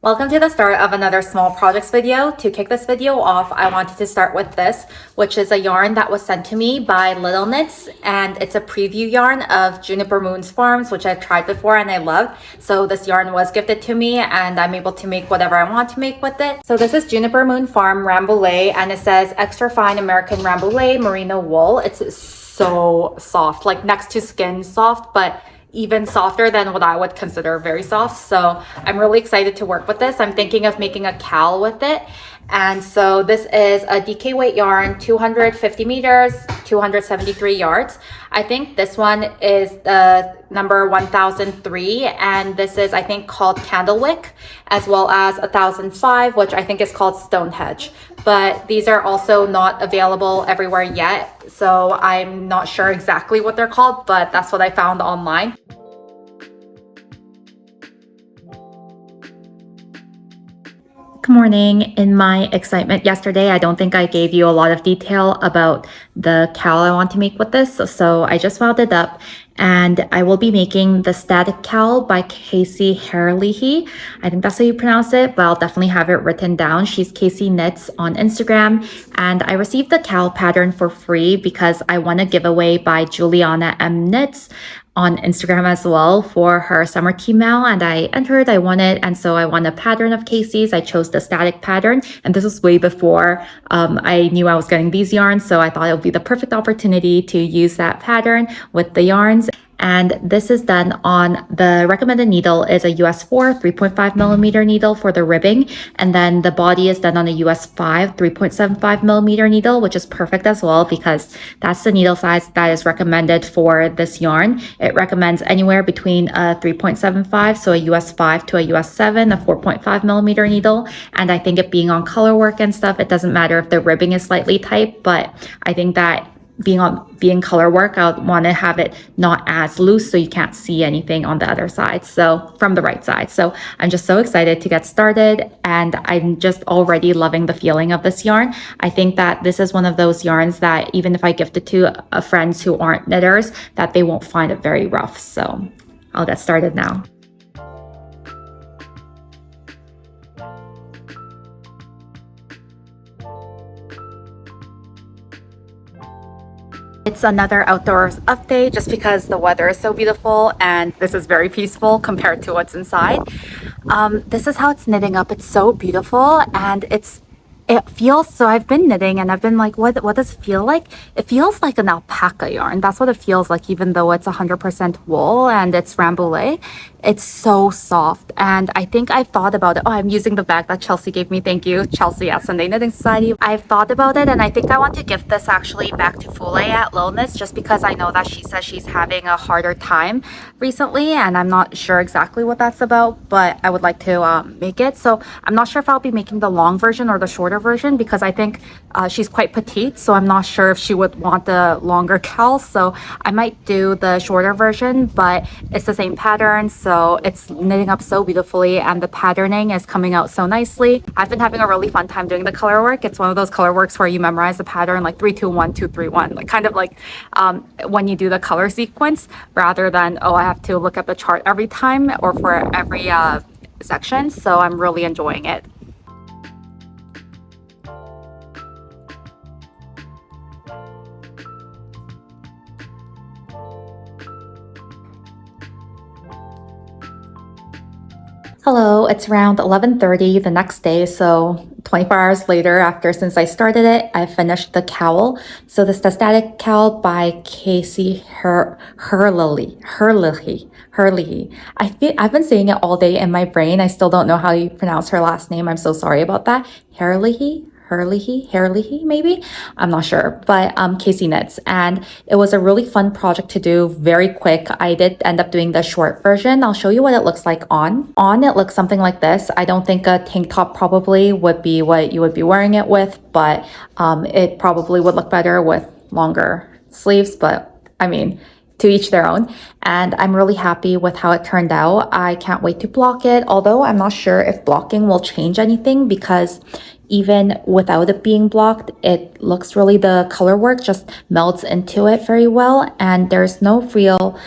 Welcome to the start of another small projects video. To kick this video off, I wanted to start with this, which is a yarn that was sent to me by Little Knits, and it's a preview yarn of Juniper Moon's Farms, which I've tried before and I love. So this yarn was gifted to me and I'm able to make whatever I want to make with it. So this is Juniper Moon Farm Rambouillet, and it says extra fine American Rambouillet merino wool. It's so soft, like next to skin soft, but even softer than what I would consider very soft. So I'm really excited to work with this. I'm thinking of making a cowl with it. And so this is a DK weight yarn, 250 meters, 273 yards. I think this one is the number 1003, and this is, I think, called Candlewick, as well as 1005, which I think is called Stonehenge. But these are also not available everywhere yet, so I'm not sure exactly what they're called, but that's what I found online. Good morning. In my excitement yesterday, I don't think I gave you a lot of detail about the cowl I want to make with this. So I just wound it up, and I will be making the static cowl by Casey Herlihy. I think that's how you pronounce it, but I'll definitely have it written down. She's Casey Knits on Instagram, and I received the cowl pattern for free because I won a giveaway by Juliana M Knits on Instagram as well for her summer tea mail, and I entered, I won it, and so I won a pattern of Casey's. I chose the static pattern, and this was way before I knew I was getting these yarns, so I thought it would be the perfect opportunity to use that pattern with the yarns. And this is done on, the recommended needle is a US 4 3.5 millimeter needle for the ribbing, and then the body is done on a US 5 3.75 millimeter needle, which is perfect as well because that's the needle size that is recommended for this yarn. It recommends anywhere between a 3.75, so a US 5 to a US 7, a 4.5 millimeter needle. And I think it being on color work and stuff, it doesn't matter if the ribbing is slightly tight, but I think that being color work, I would want to have it not as loose so you can't see anything on the other side, so from the right side. So I'm just so excited to get started, and I'm just already loving the feeling of this yarn. I think that this is one of those yarns that even if I gift it to friends who aren't knitters, that they won't find it very rough. So I'll get started now. It's another outdoors update just because the weather is so beautiful and this is very peaceful compared to what's inside. This is how it's knitting up. It's so beautiful, and it feels, so I've been knitting and I've been like, what does it feel like? It feels like an alpaca yarn. That's what it feels like, even though it's 100% wool and it's Rambouillet. It's so soft, and I think I've thought about it. Oh, I'm using the bag that Chelsea gave me. Thank you, Chelsea at Sunday Knitting Society. I've thought about it, and I think I want to gift this actually back to Fule at Lil Knits, just because I know that she says she's having a harder time recently, and I'm not sure exactly what that's about, but I would like to make it. So I'm not sure if I'll be making the long version or the shorter version because I think she's quite petite, so I'm not sure if she would want the longer cowl. So I might do the shorter version, but it's the same pattern. So it's knitting up so beautifully and the patterning is coming out so nicely. I've been having a really fun time doing the color work. It's one of those color works where you memorize the pattern like 3 2 1 2 3 1, like kind of like when you do the color sequence, rather than, oh, I have to look at the chart every time or for every section. So I'm really enjoying it. Hello, it's around 11:30 the next day, so 24 hours later since I started it, I finished the cowl. So this is the static cowl by Casey Herlihy. I've been saying it all day in my brain. I still don't know how you pronounce her last name. I'm so sorry about that. Herlihy, maybe? I'm not sure, but Casey Knits. And it was a really fun project to do, very quick. I did end up doing the short version. I'll show you what it looks like on. On, it looks something like this. I don't think a tank top probably would be what you would be wearing it with, but it probably would look better with longer sleeves, but I mean, to each their own. And I'm really happy with how it turned out. I can't wait to block it, although I'm not sure if blocking will change anything because even without it being blocked, it looks really, the color work just melts into it very well, and there's no real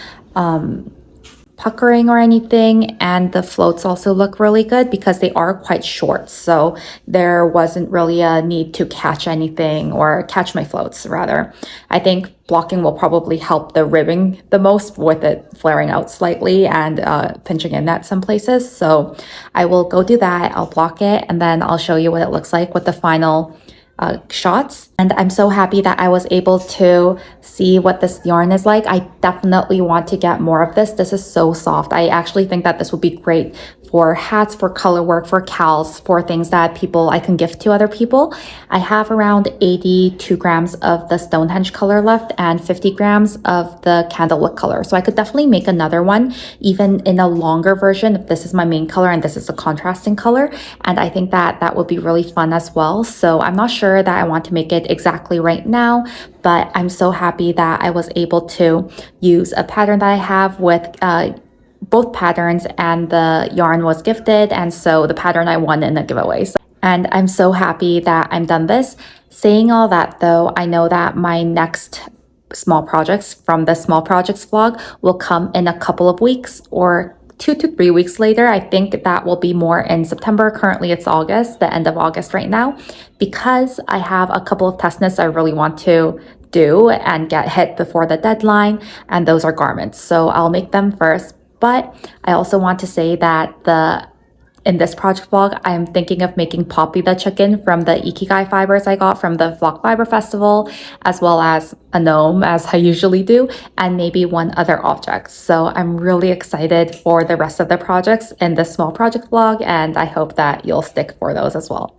puckering or anything, and the floats also look really good because they are quite short, so there wasn't really a need to catch anything, or catch my floats rather. I think blocking will probably help the ribbing the most with it flaring out slightly and pinching in at some places, so I will go do that. I'll block it and then I'll show you what it looks like with the final shots. And I'm so happy that I was able to see what this yarn is like. I definitely want to get more of this. This is so soft. I actually think that this would be great for hats, for color work, for cowls, for things that I can gift to other people. I have around 82 grams of the Stonehenge color left and 50 grams of the Candlewood color. So I could definitely make another one, even in a longer version, if this is my main color and this is a contrasting color. And I think that that would be really fun as well. So I'm not sure that I want to make it exactly right now, but I'm so happy that I was able to use a pattern that I have with both patterns, and the yarn was gifted, and so the pattern I won in a giveaway. And I'm so happy that I'm done this. Saying all that though, I know that my next small projects from the small projects vlog will come in a couple of weeks, or 2 to 3 weeks later. I think that will be more in September. Currently it's August, the end of August right now, because I have a couple of test knits I really want to do and get hit before the deadline, and those are garments, so I'll make them first. But I also want to say that in this project vlog, I'm thinking of making Poppy the chicken from the Ikigai fibers I got from the Flock Fiber Festival, as well as a gnome, as I usually do, and maybe one other object. So I'm really excited for the rest of the projects in this small project vlog, and I hope that you'll stick for those as well.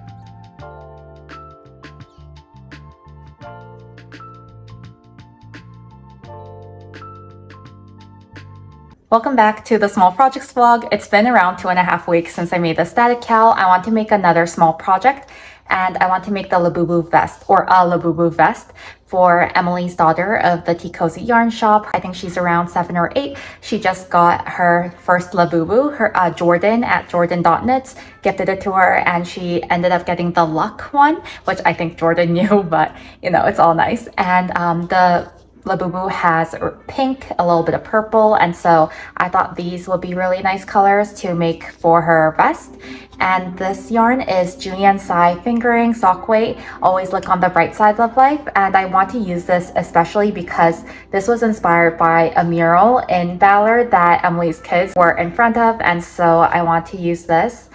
Welcome back to the small projects vlog. It's been around 2.5 weeks since I made the static cowl. I want to make another small project, and I want to make the Labubu Vest, or a Labubu Vest, for Emily's daughter of the Tea Cozy Yarn Shop. I think she's around 7 or 8. She just got her first Labubu, her Jordan at Jordan.knits, gifted it to her, and she ended up getting the Luck one, which I think Jordan knew, but you know, it's all nice. And the Labubu has pink, a little bit of purple, and so I thought these would be really nice colors to make for her vest. And this yarn is Julian Sai fingering sock weight. Always look on the bright side of life, and I want to use this especially because this was inspired by a mural in Ballard that Emily's kids were in front of, and so I want to use this.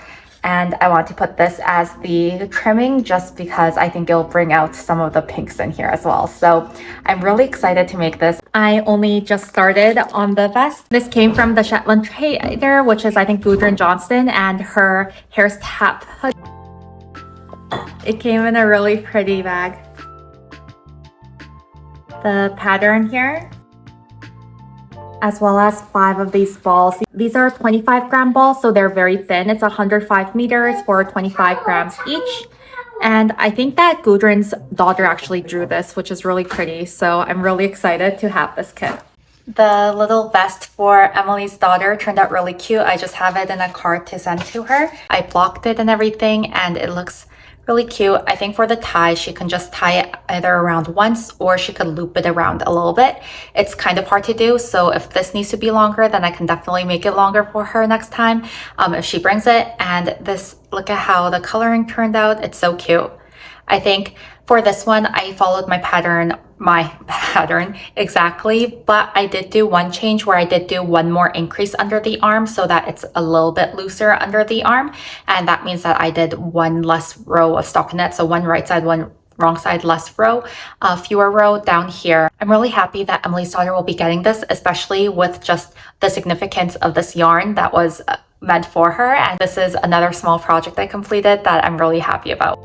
And I want to put this as the trimming just because I think it'll bring out some of the pinks in here as well. So I'm really excited to make this. I only just started on the vest. This came from the Shetland Trader, which is I think Gudrun Johnston, and her Hair's Tap hood. It came in a really pretty bag. The pattern here, as well as 5 of these balls. These are 25-gram balls, so they're very thin. It's 105 meters for 25 grams each. And I think that Gudrun's daughter actually drew this, which is really pretty. So I'm really excited to have this kit. The little vest for Emily's daughter turned out really cute. I just have it in a card to send to her. I blocked it and everything, and it looks really cute. I think for the tie, she can just tie it either around once, or she could loop it around a little bit. It's kind of hard to do, so if this needs to be longer, then I can definitely make it longer for her next time if she brings it. And this, look at how the coloring turned out. It's so cute. I think for this one, I followed my pattern exactly, but I did do one change where I did do one more increase under the arm so that it's a little bit looser under the arm. And that means that I did one less row of stockinette. So one right side, one wrong side, less row, fewer row down here. I'm really happy that Emily's daughter will be getting this, especially with just the significance of this yarn that was meant for her. And this is another small project I completed that I'm really happy about.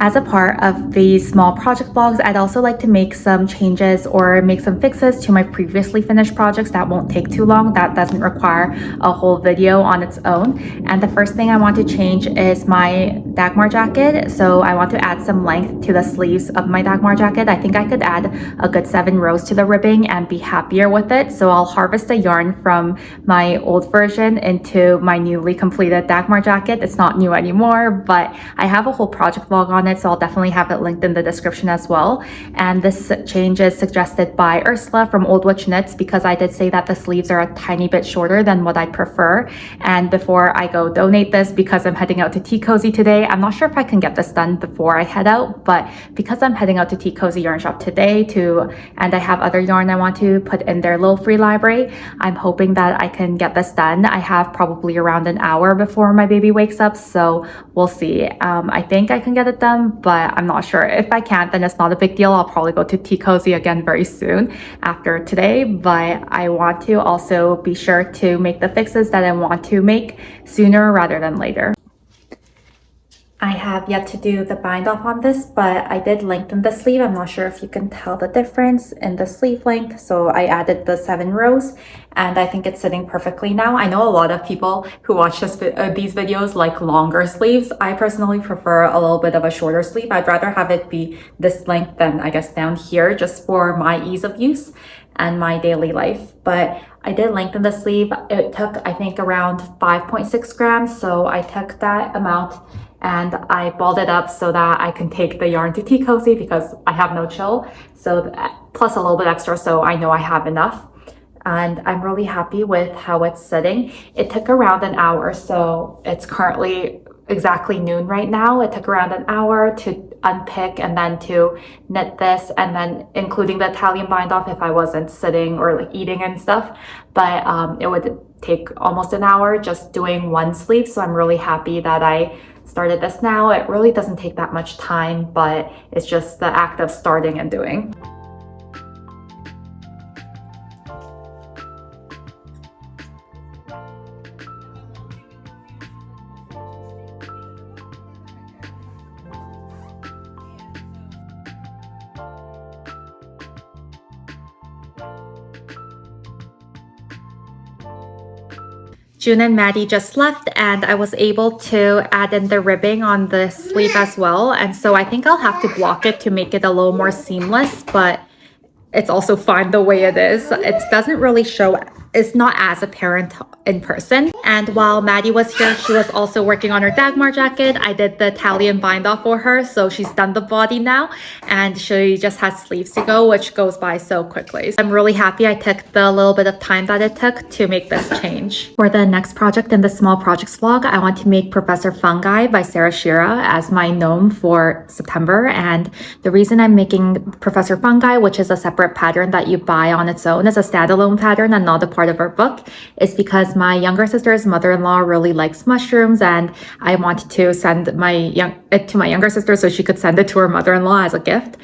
As a part of these small project vlogs, I'd also like to make some changes or make some fixes to my previously finished projects that won't take too long, that doesn't require a whole video on its own. And the first thing I want to change is my Dagmar jacket. So I want to add some length to the sleeves of my Dagmar jacket. I think I could add a good 7 rows to the ribbing and be happier with it. So I'll harvest the yarn from my old version into my newly completed Dagmar jacket. It's not new anymore, but I have a whole project vlog on it. it, so I'll definitely have it linked in the description as well. And this change is suggested by Ursula from Old Witch Knits, because I did say that the sleeves are a tiny bit shorter than what I prefer. And before I go donate this, because I'm heading out to Tea Cozy today, I'm not sure if I can get this done before I head out, but because I'm heading out to Tea Cozy Yarn Shop today and I have other yarn I want to put in their little free library, I'm hoping that I can get this done. I have probably around an hour before my baby wakes up, so we'll see. I think I can get it done, but I'm not sure. If I can't, then it's not a big deal. I'll probably go to Tea Cozy again very soon after today, but I want to also be sure to make the fixes that I want to make sooner rather than later. I have yet to do the bind off on this, but I did lengthen the sleeve. I'm not sure if you can tell the difference in the sleeve length. So I added the 7 rows and I think it's sitting perfectly now. I know a lot of people who watch these videos like longer sleeves. I personally prefer a little bit of a shorter sleeve. I'd rather have it be this length than I guess down here, just for my ease of use and my daily life. But I did lengthen the sleeve. It took, I think, around 5.6 grams. So I took that amount and I balled it up so that I can take the yarn to Tea Cozy because I have no chill. So plus a little bit extra, so I know I have enough. And I'm really happy with how it's sitting. It took around an hour, so it's currently exactly noon right now. It took around an hour to unpick and then to knit this, and then including the Italian bind off if I wasn't sitting or like eating and stuff. But it would take almost an hour just doing one sleeve, so I'm really happy that I started this now. It really doesn't take that much time, but it's just the act of starting and doing. June and Maddie just left and I was able to add in the ribbing on the sleeve as well. And so I think I'll have to block it to make it a little more seamless, but it's also fine the way it is. It doesn't really show, it's not as apparent in person. And while Maddie was here, she was also working on her Dagmar jacket. I did the Italian bind off for her, so she's done the body now and she just has sleeves to go, which goes by so quickly. So I'm really happy I took the little bit of time that it took to make this change. For the next project in the small projects vlog, I want to make Professor Fungi by Sarah Shira as my gnome for September. And the reason I'm making Professor Fungi, which is a separate pattern that you buy on its own as a standalone pattern and not a part of our book, is because my younger sister's mother-in-law really likes mushrooms and I wanted to send it to my younger sister so she could send it to her mother-in-law as a gift.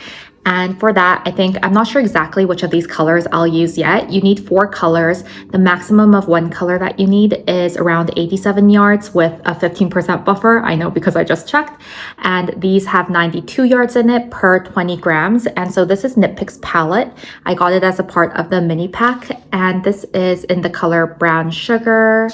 And for that, I'm not sure exactly which of these colors I'll use yet. You need 4 colors. The maximum of one color that you need is around 87 yards with a 15% buffer. I know because I just checked. And these have 92 yards in it per 20 grams. And so this is Knit Picks palette. I got it as a part of the mini pack. And this is in the color Brown Sugar.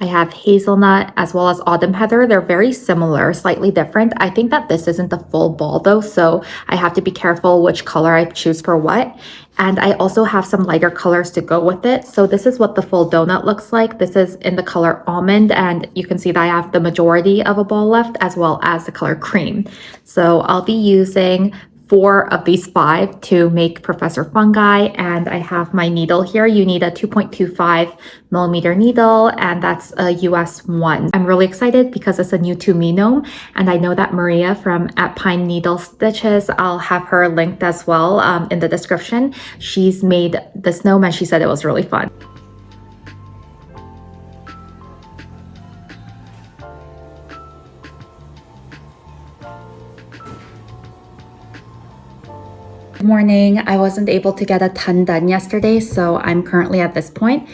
I have hazelnut as well as autumn heather. They're very similar, slightly different. I think that this isn't the full ball though, so I have to be careful which color I choose for what. And I also have some lighter colors to go with it. So this is what the full donut looks like. This is in the color almond, and you can see that I have the majority of a ball left as well as the color cream. So I'll be using 4 of these 5 to make Professor Fungi, and I have my needle here. You need a 2.25 millimeter needle, and that's a US 1. I'm really excited because it's a new to me gnome, and I know that Maria from @Pine Needle Stitches, I'll have her linked as well in the description. She's made this gnome and she said it was really fun. Morning. I wasn't able to get a ton done yesterday, so I'm currently at this point.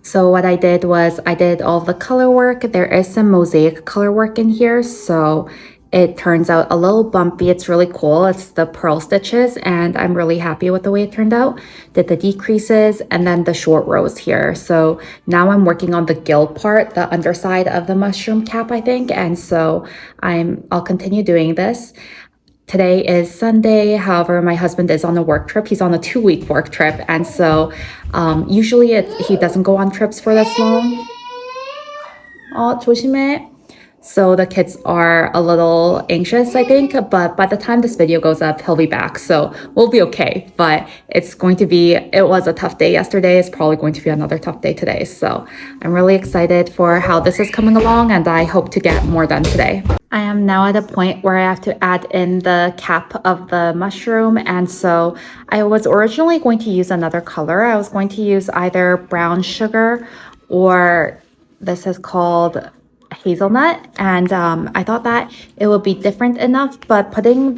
So what I did was I did all the color work. There is some mosaic color work in here, so it turns out a little bumpy. It's really cool. It's the pearl stitches, and I'm really happy with the way it turned out. Did the decreases and then the short rows here. So now I'm working on the gill part, the underside of the mushroom cap, I think, and so I'll continue doing this. Today is Sunday, however, my husband is on a work trip. He's on a 2-week work trip, and so usually he doesn't go on trips for this long. 조심해. So the kids are a little anxious, I think, but by the time this video goes up, he'll be back. So we'll be okay. But it was a tough day yesterday. It's probably going to be another tough day today. So I'm really excited for how this is coming along, and I hope to get more done today. I am now at a point where I have to add in the cap of the mushroom. And so I was originally going to use another color. I was going to use either brown sugar or this is called hazelnut, and I thought that it would be different enough, but putting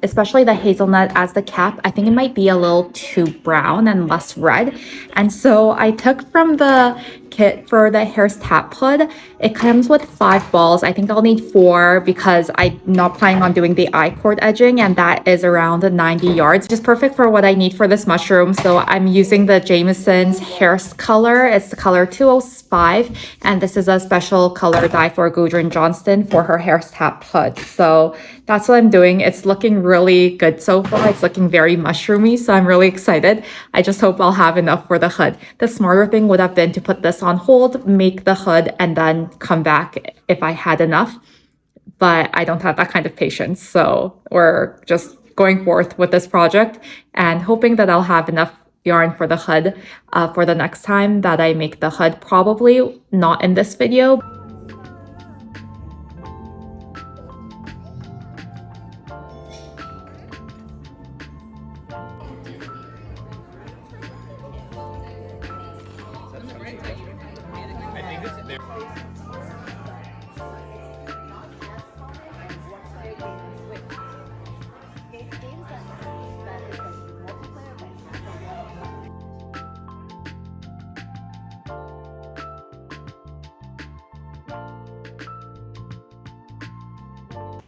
especially the hazelnut as the cap, I think it might be a little too brown and less red. And so I took from the kit for the hair's tap hood. It comes with 5 balls. I think I'll need 4 because I'm not planning on doing the I-cord edging, and that is around 90 yards, which is perfect for what I need for this mushroom. So I'm using the Jameson's hair color. It's the color 205, and this is a special color dye for Gudrun Johnston for her hair tap hood. So that's what I'm doing. It's looking really good so far. It's looking very mushroomy, so I'm really excited. I just hope I'll have enough for the hood. The smarter thing would have been to put this on hold, make the hood, and then come back if I had enough. But I don't have that kind of patience. So we're just going forth with this project and hoping that I'll have enough yarn for the hood for the next time that I make the hood. Probably not in this video.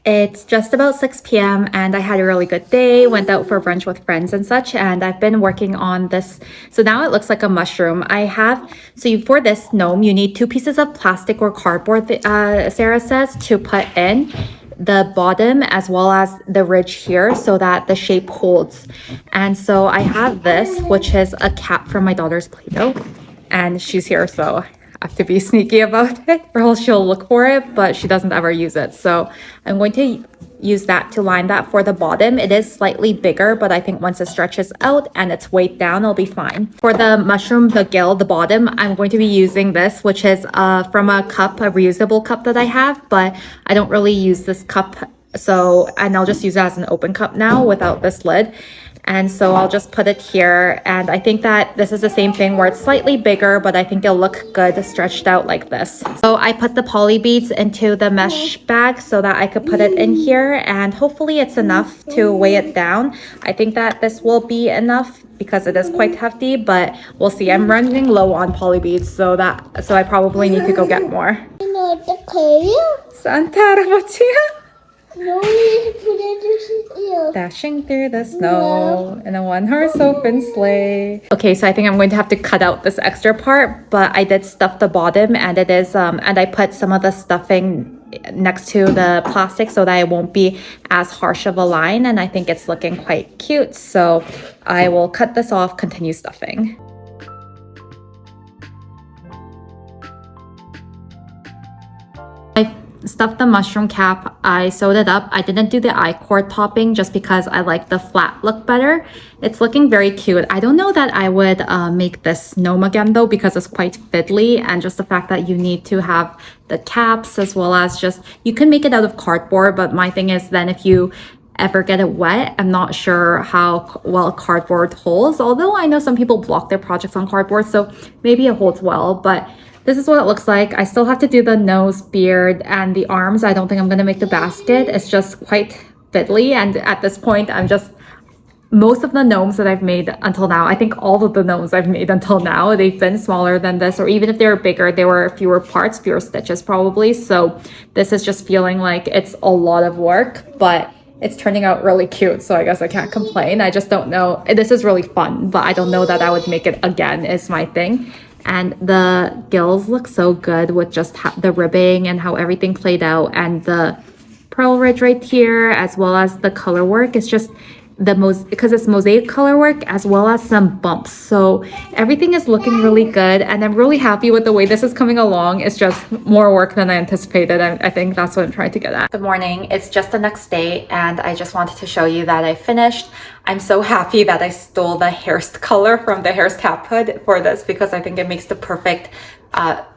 It's just about 6 p.m. and I had a really good day, went out for brunch with friends and such, and I've been working on this. So now it looks like a mushroom. For this gnome, you need 2 pieces of plastic or cardboard, Sarah says, to put in the bottom as well as the ridge here so that the shape holds. And so I have this, which is a cap from my daughter's Play-Doh, and she's here, so I have to be sneaky about it or else she'll look for it, but she doesn't ever use it. So I'm going to use that to line that for the bottom. It is slightly bigger, but I think once it stretches out and it's weighed down, it'll be fine. For the mushroom, the gill, the bottom, I'm going to be using this, which is from a reusable cup that I have, but I don't really use this cup. And I'll just use it as an open cup now without this lid. And so I'll just put it here. And I think that this is the same thing where it's slightly bigger, but I think it'll look good stretched out like this. So I put the poly beads into the mesh bag so that I could put it in here, and hopefully it's enough to weigh it down. I think that this will be enough because it is quite hefty, but we'll see. I'm running low on poly beads, so I probably need to go get more. Santa 할아버지야? No, we put it in. Dashing through the snow in a one-horse open sleigh. Okay, so I think I'm going to have to cut out this extra part, but I did stuff the bottom, and it is and I put some of the stuffing next to the plastic so that it won't be as harsh of a line, and I think it's looking quite cute. So I will cut this off, continue stuffing. Stuffed the mushroom cap, I sewed it up. I didn't do the I-cord topping just because I like the flat look better. It's looking very cute. I don't know that I would make this gnome again though, because it's quite fiddly, and just the fact that you need to have the caps as well as you can make it out of cardboard, but my thing is then if you ever get it wet, I'm not sure how well cardboard holds, although I know some people block their projects on cardboard, so maybe it holds well, but this is what it looks like. I still have to do the nose, beard, and the arms. I don't think I'm gonna make the basket. It's just quite fiddly, and at this point, most of the gnomes that I've made until now, I think all of the gnomes I've made until now, they've been smaller than this, or even if they were bigger, there were fewer parts, fewer stitches probably. So this is just feeling like it's a lot of work, but it's turning out really cute, so I guess I can't complain. I just don't know. This is really fun, but I don't know that I would make it again is my thing. And the gills look so good with just the ribbing and how everything played out, and the pearl ridge right here, as well as the color work. because it's mosaic color work as well as some bumps. So everything is looking really good, and I'm really happy with the way this is coming along. It's just more work than I anticipated, and I think that's what I'm trying to get at. Good morning. It's just the next day, and I just wanted to show you that I finished. I'm so happy that I stole the hairst color from the hairst cap hood for this, because I think it makes the perfect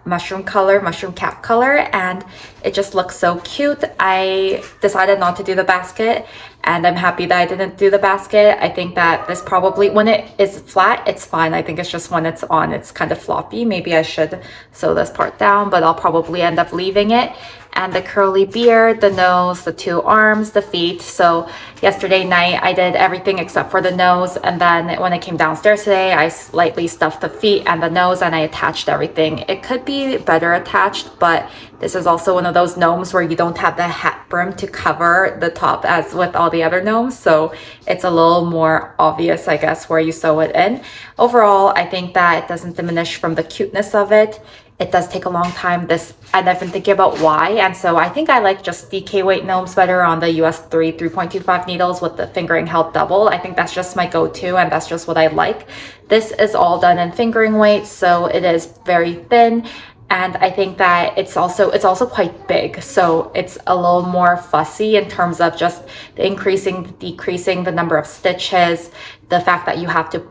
mushroom cap color, and it just looks so cute. I decided not to do the basket, and I'm happy that I didn't do the basket. I think that this probably, when it is flat, it's fine. I think it's just when it's on, it's kind of floppy. Maybe I should sew this part down, but I'll probably end up leaving it. And the curly beard, the nose, the two arms, the feet. So yesterday night I did everything except for the nose, and then when I came downstairs today, I slightly stuffed the feet and the nose, and I attached everything. It could be better attached, but this is also one of those gnomes where you don't have the hat brim to cover the top as with all the other gnomes, so it's a little more obvious, I guess, where you sew it in. Overall, I think that it doesn't diminish from the cuteness of it. It does take a long time, and I've been thinking about why, and so I think I like just DK weight gnomes better on the US 3.25 needles with the fingering held double. I think that's just my go-to, and that's just what I like. This is all done in fingering weight, so it is very thin, and I think that it's also quite big, so it's a little more fussy in terms of just the increasing, decreasing the number of stitches, the fact that you have to,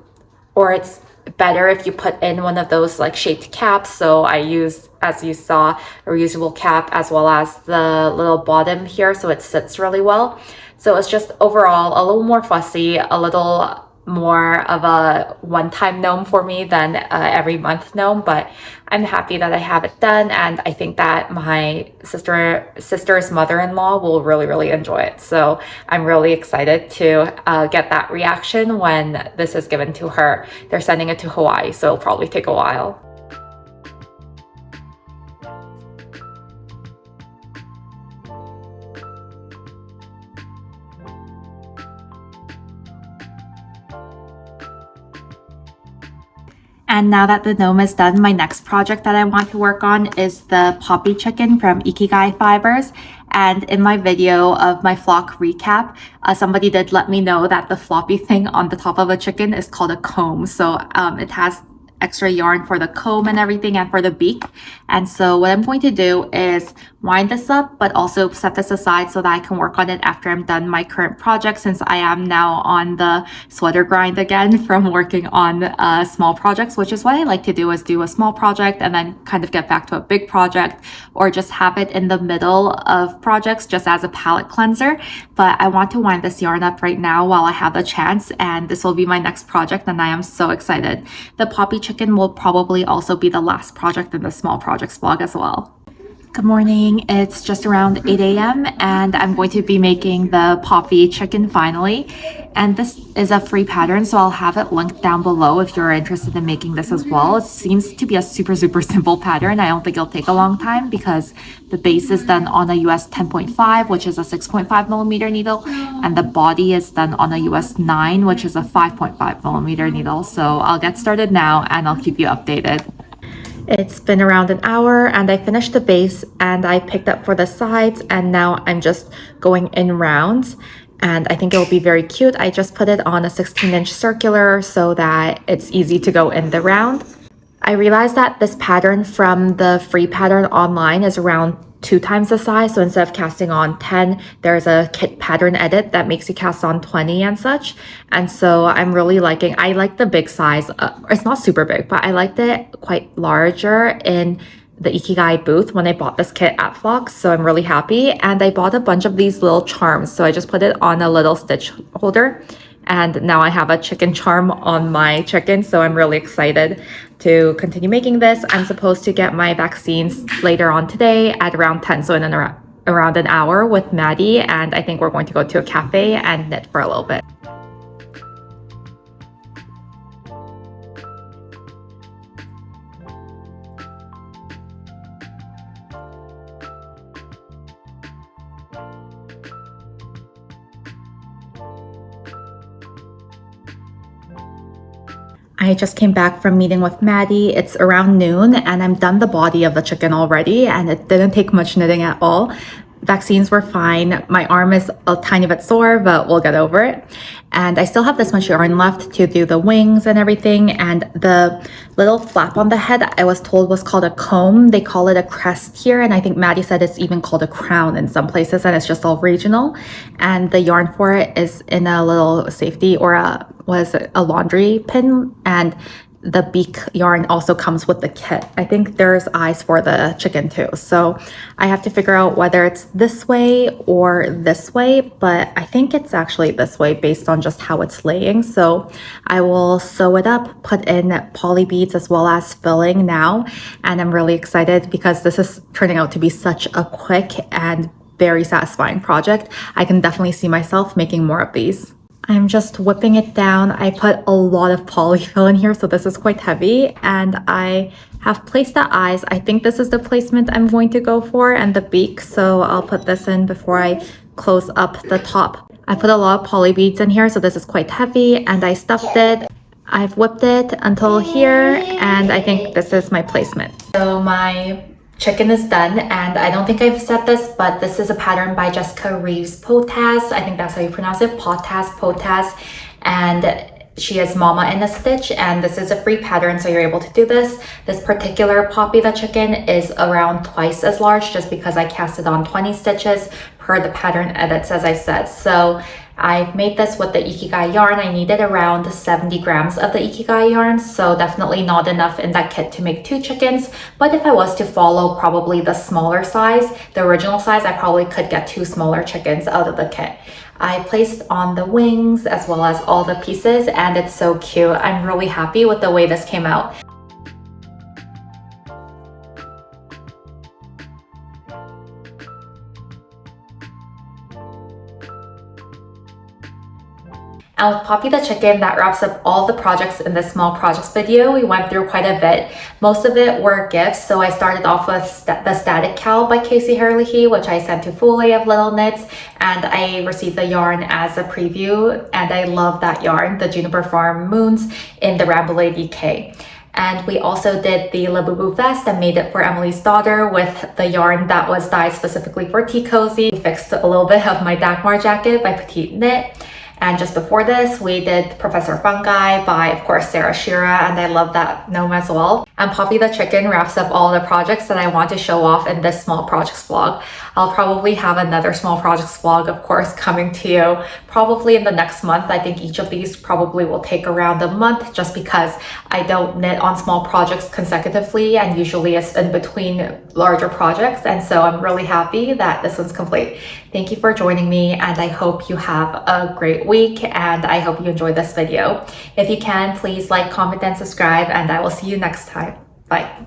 or it's better if you put in one of those like shaped caps. So I used, as you saw, a reusable cap as well as the little bottom here, so it sits really well. So it's just overall a little more fussy, a little more of a one-time gnome for me than every month gnome, but I'm happy that I have it done, and I think that my sister's mother-in-law will really enjoy it. So I'm really excited to get that reaction when this is given to her. They're sending it to Hawaii, so it'll probably take a while. And now that the gnome is done, my next project that I want to work on is the poppy chicken from Ikigai Fibers. And in my video of my flock recap, somebody did let me know that the floppy thing on the top of a chicken is called a comb. So it has extra yarn for the comb and everything, and for the beak. And so what I'm going to do is wind this up, but also set this aside so that I can work on it after I'm done my current project, since I am now on the sweater grind again from working on small projects, which is what I like to do, is do a small project and then kind of get back to a big project, or just have it in the middle of projects just as a palette cleanser. But I want to wind this yarn up right now while I have the chance, and this will be my next project, and I am so excited. The poppy chicken will probably also be the last project in the small projects vlog as well. Good morning. It's just around 8 a.m. and I'm going to be making the poppy chicken finally. And this is a free pattern, so I'll have it linked down below if you're interested in making this as well. It seems to be a super simple pattern. I don't think it'll take a long time because the base is done on a US 10.5, which is a 6.5 millimeter needle, and the body is done on a US 9, which is a 5.5 millimeter needle. So I'll get started now and I'll keep you updated. It's been around an hour and I finished the base and I picked up for the sides, and now I'm just going in rounds, and I think it will be very cute. I just put it on a 16-inch circular so that it's easy to go in the round. I realized that this pattern from the free pattern online is around 2 times the size, so instead of casting on 10, there's a kit pattern edit that makes you cast on 20 and such. And so I'm really liking, I like the big size. It's not super big, but I liked it quite larger in the Ikigai booth when I bought this kit at Flox, so I'm really happy. And I bought a bunch of these little charms, so I just put it on a little stitch holder, and now I have a chicken charm on my chicken, so I'm really excited to continue making this. I'm supposed to get my vaccines later on today at around 10, so in around an hour with Maddie, and I think we're going to go to a cafe and knit for a little bit. I just came back from meeting with Maddie. It's around noon and I'm done the body of the chicken already, and it didn't take much knitting at all. vaccines were fine. My arm is a tiny bit sore, but we'll get over it. And I still have this much yarn left to do the wings and everything. And the little flap on the head, I was told was called a comb. They call it a crest here. And I think Maddie said it's even called a crown in some places, and it's just all regional. And the yarn for it is in a little safety or a laundry pin. And the beak yarn also comes with the kit. I think there's eyes for the chicken too. So I have to figure out whether it's this way or this way, but I think it's actually this way based on just how it's laying. So I will sew it up, put in poly beads as well as filling now. And I'm really excited because this is turning out to be such a quick and very satisfying project. I can definitely see myself making more of these. I'm just whipping it down. I put a lot of polyfill in here, so this is quite heavy. And I have placed the eyes. I think this is the placement I'm going to go for, and the beak. So I'll put this in before I close up the top. I put a lot of poly beads in here, so this is quite heavy, and I stuffed it. I've whipped it until here, and I think this is my placement. So my chicken is done, and I don't think I've said this, but this is a pattern by Jessica Reeves Potas. I think that's how you pronounce it, Potas. And she is Mama in a Stitch, and this is a free pattern, so you're able to do this. This particular Poppy the chicken is around twice as large just because I cast it on 20 stitches per the pattern edits, as I said. So I've made this with the Ikigai yarn. I needed around 70 grams of the Ikigai yarn, so definitely not enough in that kit to make 2 chickens. But if I was to follow probably the smaller size, the original size, I probably could get 2 smaller chickens out of the kit. I placed on the wings as well as all the pieces, and it's so cute. I'm really happy with the way this came out. And with Poppy the chicken, that wraps up all the projects in this small projects video. We went through quite a bit. Most of it were gifts. So I started off with the Static Cowl by Casey Herlihy, which I sent to Fully of Little Knits. And I received the yarn as a preview. And I love that yarn, the Juniper Farm Moons in the Rambouillet DK. And we also did the Labubu Vest and made it for Emily's daughter with the yarn that was dyed specifically for Tea Cozy. We fixed a little bit of my Dagmar Jacket by Petite Knit. And just before this, we did Professor Fungi by, of course, Sarah Shira, and I love that gnome as well. And Poppy the chicken wraps up all the projects that I want to show off in this small projects vlog. I'll probably have another small projects vlog, of course, coming to you probably in the next month. I think each of these probably will take around a month just because I don't knit on small projects consecutively, and usually it's in between larger projects. And so I'm really happy that this one's complete. Thank you for joining me, and I hope you have a great week, and I hope you enjoyed this video. If you can, please like, comment, and subscribe, and I will see you next time. Bye.